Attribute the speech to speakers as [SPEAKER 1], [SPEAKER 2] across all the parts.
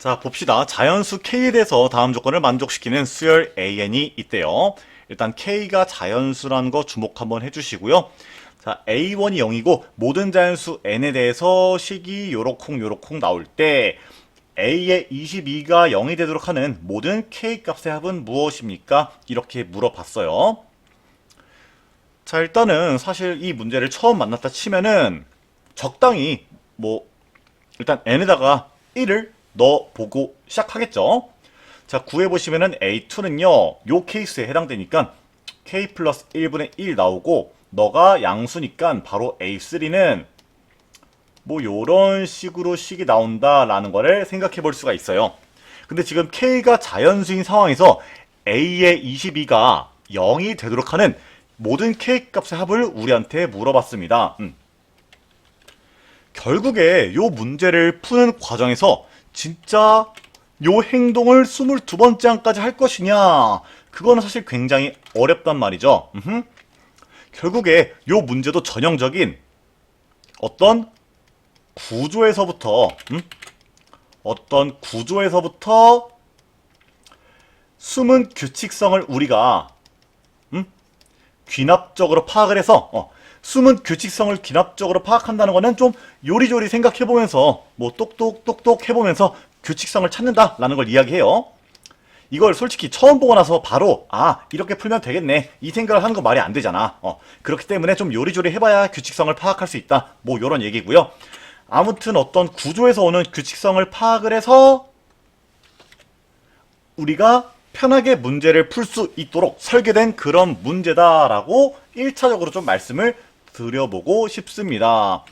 [SPEAKER 1] 자, 봅시다. 자연수 K에 대해서 다음 조건을 만족시키는 수열 AN이 있대요. 일단 K가 자연수라는 거 주목 한번 해주시고요. 자, A1이 0이고 모든 자연수 N에 대해서 식이 요렇쿵 나올 때 A의 22가 0이 되도록 하는 모든 K 값의 합은 무엇입니까? 이렇게 물어봤어요. 자, 일단은 사실 이 문제를 처음 만났다 치면은 적당히 일단 n에다가 1을 넣어보고 시작하겠죠. 자, 구해보시면은 A2는요 요 케이스에 해당되니까 K 플러스 1분의 1 나오고 너가 양수니까 바로 A3는 요런 식으로 식이 나온다라는 거를 생각해 볼 수가 있어요. 근데 지금 K가 자연수인 상황에서 A의 22가 0이 되도록 하는 모든 K 값의 합을 우리한테 물어봤습니다. 결국에 요 문제를 푸는 과정에서 진짜 요 행동을 22번째 항까지 할 것이냐, 그거는 사실 굉장히 어렵단 말이죠. 결국에 요 문제도 전형적인 어떤 구조에서부터 숨은 규칙성을 우리가 귀납적으로 파악을 해서 숨은 규칙성을 귀납적으로 파악한다는 거는 좀 요리조리 생각해보면서 똑똑똑똑 해보면서 규칙성을 찾는다라는 걸 이야기해요. 이걸 솔직히 처음 보고 나서 바로 이렇게 풀면 되겠네 이 생각을 하는 거 말이 안 되잖아. 그렇기 때문에 좀 요리조리 해봐야 규칙성을 파악할 수 있다, 요런 얘기고요. 아무튼 어떤 구조에서 오는 규칙성을 파악을 해서 우리가 편하게 문제를 풀 수 있도록 설계된 그런 문제다라고 1차적으로 좀 말씀을 드려보고 싶습니다.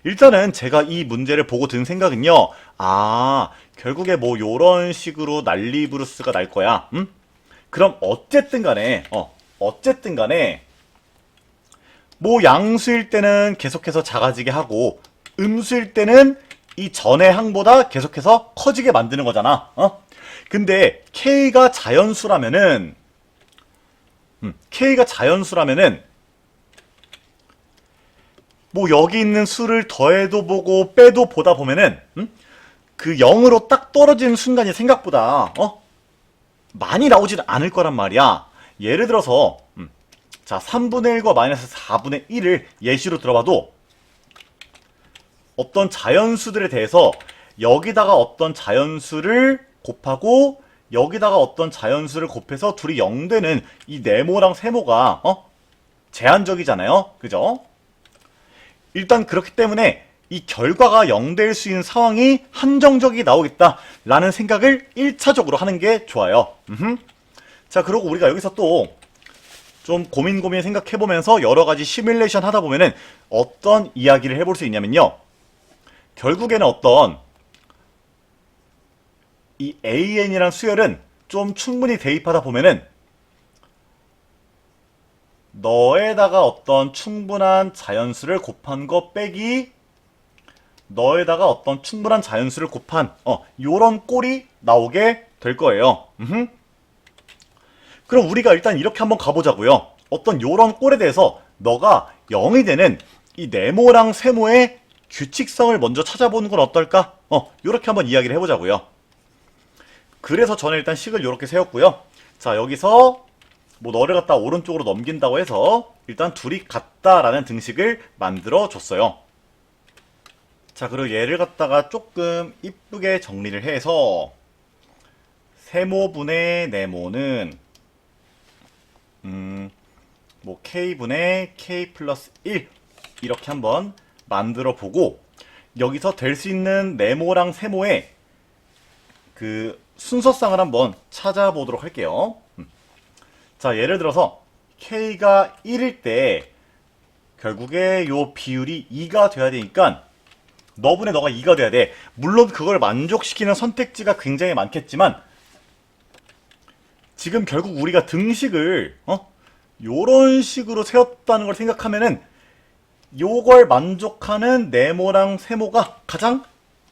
[SPEAKER 1] 일단은 제가 이 문제를 보고 든 생각은요, 결국에 요런 식으로 난리브루스가 날 거야. 그럼 어쨌든 간에 양수일 때는 계속해서 작아지게 하고 음수일 때는 이 전의 항보다 계속해서 커지게 만드는 거잖아. 근데 K가 자연수라면은 여기 있는 수를 더해도 보고 빼도 보다 보면은 그 0으로 딱 떨어지는 순간이 생각보다 많이 나오지는 않을 거란 말이야. 예를 들어서 자, 3분의 1과 마이너스 4분의 1을 예시로 들어봐도 어떤 자연수들에 대해서 여기다가 어떤 자연수를 곱하고 여기다가 어떤 자연수를 곱해서 둘이 0 되는 이 네모랑 세모가 제한적이잖아요. 그죠? 일단 그렇기 때문에 이 결과가 0 될 수 있는 상황이 한정적이 나오겠다라는 생각을 1차적으로 하는 게 좋아요. 자, 그리고 우리가 여기서 또 좀 고민 생각해보면서 여러가지 시뮬레이션 하다 보면은 어떤 이야기를 해볼 수 있냐면요, 결국에는 어떤 이 AN이란 수열은 좀 충분히 대입하다 보면은 너에다가 어떤 충분한 자연수를 곱한 거 빼기 너에다가 어떤 충분한 자연수를 곱한 요런 꼴이 나오게 될 거예요. 그럼 우리가 일단 이렇게 한번 가보자고요. 어떤 요런 꼴에 대해서 너가 0이 되는 이 네모랑 세모의 규칙성을 먼저 찾아보는 건 어떨까? 요렇게 한번 이야기를 해보자고요. 그래서 저는 일단 식을 요렇게 세웠고요. 자, 여기서 너를 갖다 오른쪽으로 넘긴다고 해서 일단 둘이 같다라는 등식을 만들어 줬어요. 자, 그리고 얘를 갖다가 조금 이쁘게 정리를 해서 세모분의 네모는 K분의 K 플러스 1 이렇게 한번 만들어 보고 여기서 될 수 있는 네모랑 세모의 그 순서상을 한번 찾아보도록 할게요. 자, 예를 들어서 K가 1일 때 결국에 요 비율이 2가 돼야 되니까 너분의 너가 2가 돼야 돼. 물론 그걸 만족시키는 선택지가 굉장히 많겠지만 지금 결국 우리가 등식을 요런 식으로 세웠다는 걸 생각하면은 요걸 만족하는 네모랑 세모가 가장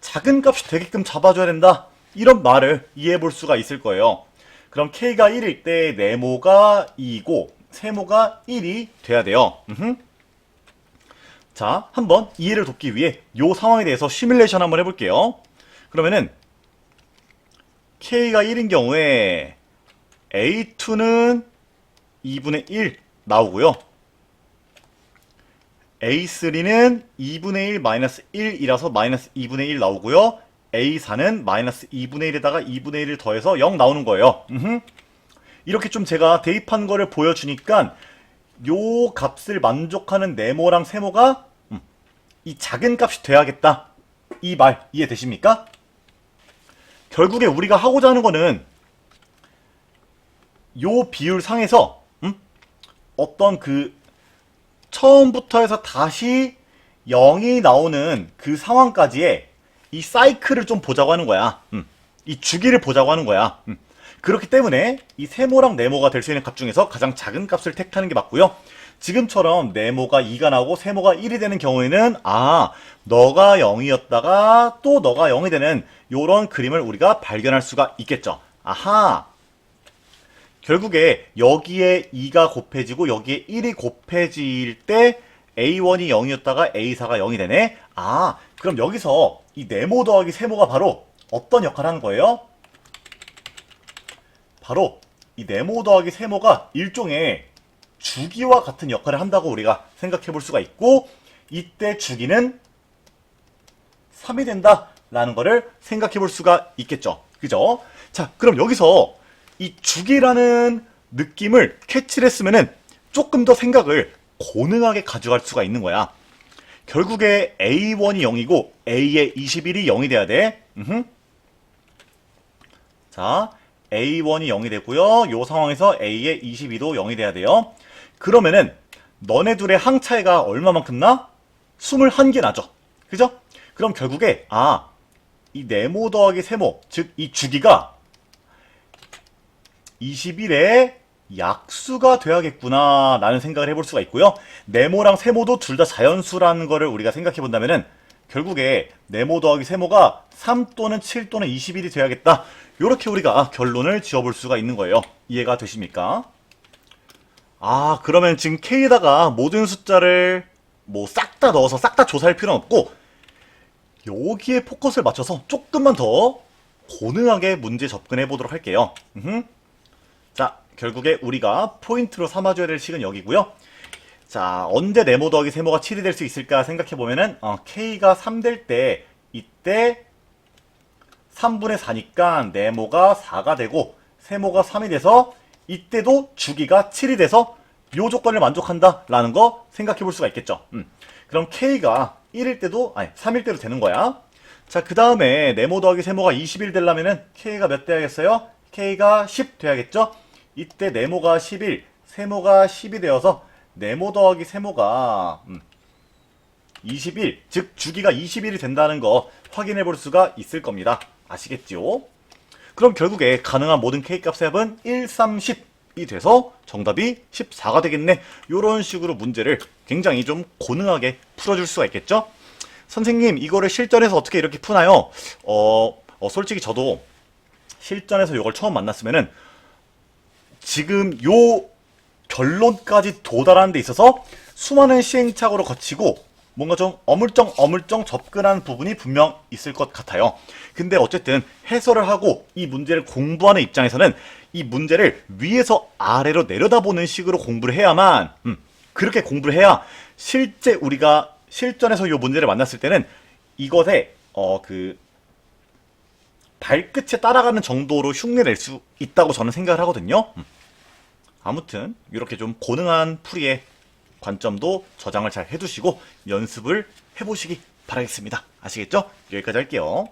[SPEAKER 1] 작은 값이 되게끔 잡아줘야 된다, 이런 말을 이해해 볼 수가 있을 거예요. 그럼 K가 1일 때 네모가 2이고 세모가 1이 돼야 돼요. 자, 한번 이해를 돕기 위해 요 상황에 대해서 시뮬레이션 한번 해볼게요. 그러면은 K가 1인 경우에 A2는 2분의 1 나오고요. A3는 2분의 1 마이너스 1이라서 마이너스 2분의 1 나오고요. A4는 마이너스 2분의 1에다가 2분의 1을 더해서 0 나오는 거예요. 이렇게 좀 제가 대입한 거를 보여주니까 요 값을 만족하는 네모랑 세모가 이 작은 값이 돼야겠다. 이 말 이해되십니까? 결국에 우리가 하고자 하는 거는 요 비율 상에서 어떤 그 처음부터 해서 다시 0이 나오는 그 상황까지의 이 사이클을 좀 보자고 하는 거야. 이 주기를 보자고 하는 거야. 그렇기 때문에 이 세모랑 네모가 될 수 있는 값 중에서 가장 작은 값을 택하는 게 맞고요. 지금처럼 네모가 2가 나오고 세모가 1이 되는 경우에는 너가 0이었다가 또 너가 0이 되는 요런 그림을 우리가 발견할 수가 있겠죠. 아하! 결국에 여기에 2가 곱해지고 여기에 1이 곱해질 때 A1이 0이었다가 A4가 0이 되네. 그럼 여기서 이 네모 더하기 세모가 바로 어떤 역할을 하는 거예요? 바로 이 네모 더하기 세모가 일종의 주기와 같은 역할을 한다고 우리가 생각해 볼 수가 있고, 이때 주기는 3이 된다 라는 거를 생각해 볼 수가 있겠죠. 그죠? 자, 그럼 여기서 이 주기라는 느낌을 캐치를 했으면은 조금 더 생각을 고능하게 가져갈 수가 있는 거야. 결국에 A1이 0이고 A의 21이 0이 돼야 돼. 자, A1이 0이 되고요. 요 상황에서 A의 22도 0이 돼야 돼요. 그러면은 너네 둘의 항 차이가 얼마만큼 나? 21개 나죠. 그죠? 그럼 결국에 이 네모 더하기 세모, 즉 이 주기가 21의 약수가 돼야겠구나 라는 생각을 해볼 수가 있고요. 네모랑 세모도 둘 다 자연수라는 거를 우리가 생각해 본다면은 결국에 네모 더하기 세모가 3 또는 7 또는 21이 돼야겠다. 요렇게 우리가 결론을 지어볼 수가 있는 거예요. 이해가 되십니까? 그러면 지금 K에다가 모든 숫자를 뭐 싹 다 넣어서 싹 다 조사할 필요는 없고, 여기에 포커스를 맞춰서 조금만 더 고능하게 문제 접근해 보도록 할게요. 자, 결국에 우리가 포인트로 삼아줘야 될 식은 여기고요. 자, 언제 네모 더하기 세모가 7이 될 수 있을까 생각해 보면은 K가 3 될 때 이때 3분의 4니까 네모가 4가 되고 세모가 3이 돼서 이때도 주기가 7이 돼서 요 조건을 만족한다 라는 거 생각해 볼 수가 있겠죠. 그럼 K가 1일 때도 3일 때도 되는 거야. 자, 그 다음에 네모 더하기 세모가 20일 되려면은 K가 몇 돼야겠어요? K가 10 돼야겠죠? 이때 네모가 11, 세모가 10이 되어서 네모 더하기 세모가 21, 즉 주기가 21이 된다는 거 확인해 볼 수가 있을 겁니다. 아시겠죠? 그럼 결국에 가능한 모든 K값의 합은 1, 3, 10이 돼서 정답이 14가 되겠네. 이런 식으로 문제를 굉장히 좀 고능하게 풀어줄 수가 있겠죠? 선생님, 이거를 실전에서 어떻게 이렇게 푸나요? 솔직히 저도 실전에서 이걸 처음 만났으면은 지금 요 결론까지 도달하는 데 있어서 수많은 시행착오를 거치고 뭔가 좀 어물쩡 접근한 부분이 분명 있을 것 같아요. 근데 어쨌든 해설을 하고 이 문제를 공부하는 입장에서는 이 문제를 위에서 아래로 내려다보는 식으로 공부를 해야만 그렇게 공부를 해야 실제 우리가 실전에서 이 문제를 만났을 때는 이것에 그 발끝에 따라가는 정도로 흉내낼 수 있다고 저는 생각을 하거든요. 아무튼 이렇게 좀 고능한 풀이의 관점도 저장을 잘 해두시고 연습을 해보시기 바라겠습니다. 아시겠죠? 여기까지 할게요.